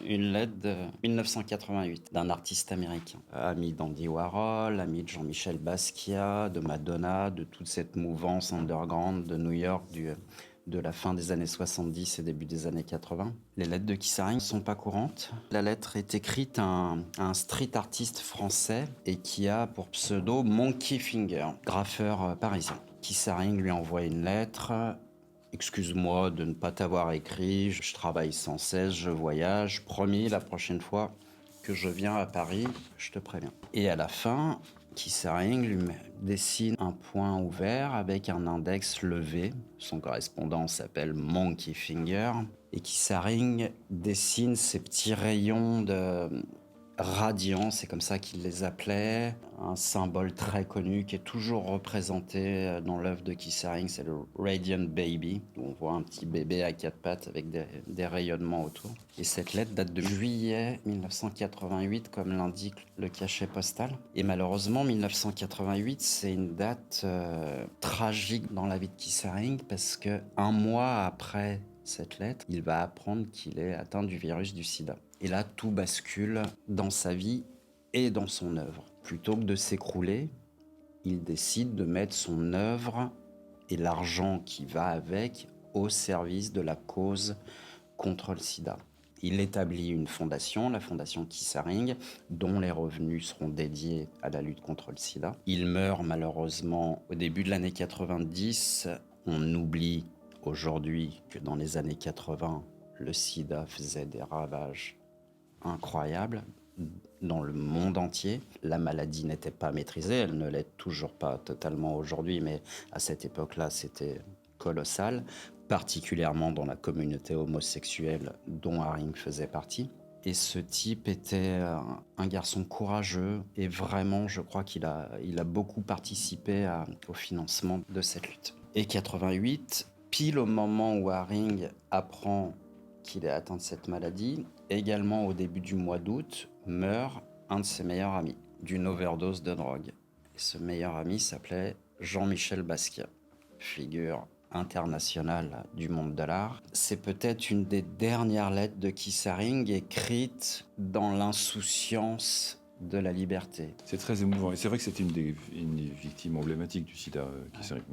une lettre de 1988 d'un artiste américain, ami d'Andy Warhol, ami de Jean-Michel Basquiat, de Madonna, de toute cette mouvance underground de New York de la fin des années 70 et début des années 80. Les lettres de Keith Haring ne sont pas courantes. La lettre est écrite à un street artiste français et qui a pour pseudo Monkey Finger, graffeur parisien. Keith Haring lui envoie une lettre. Excuse-moi de ne pas t'avoir écrit, je travaille sans cesse, je voyage. Promis, la prochaine fois que je viens à Paris, je te préviens. Et à la fin, Keith Haring lui dessine un point ouvert avec un index levé. Son correspondant s'appelle Monkey Finger. Et Keith Haring dessine ces petits rayons de radiant, c'est comme ça qu'il les appelait. Un symbole très connu qui est toujours représenté dans l'œuvre de Keith Haring, c'est le Radiant Baby, où on voit un petit bébé à quatre pattes avec des rayonnements autour. Et cette lettre date de juillet 1988, comme l'indique le cachet postal. Et malheureusement, 1988, c'est une date tragique dans la vie de Keith Haring, parce que un mois après cette lettre, il va apprendre qu'il est atteint du virus du sida. Et là, tout bascule dans sa vie et dans son œuvre. Plutôt que de s'écrouler, il décide de mettre son œuvre et l'argent qui va avec au service de la cause contre le sida. Il établit une fondation, la fondation Keith Haring, dont les revenus seront dédiés à la lutte contre le sida. Il meurt malheureusement au début de l'année 90. On oublie aujourd'hui que dans les années 80, le sida faisait des ravages incroyables dans le monde entier. La maladie n'était pas maîtrisée, elle ne l'est toujours pas totalement aujourd'hui, mais à cette époque-là, c'était colossal, particulièrement dans la communauté homosexuelle dont Haring faisait partie. Et ce type était un garçon courageux et vraiment, je crois qu'il a beaucoup participé au financement de cette lutte. Et 88, pile au moment où Haring apprend qu'il est atteint de cette maladie, également au début du mois d'août, meurt un de ses meilleurs amis d'une overdose de drogue. Et ce meilleur ami s'appelait Jean-Michel Basquiat, figure internationale du monde de l'art. C'est peut-être une des dernières lettres de Keith Haring écrite dans l'insouciance de la liberté. C'est très émouvant. Et c'est vrai que c'était une victime emblématique du sida, Keith Haring.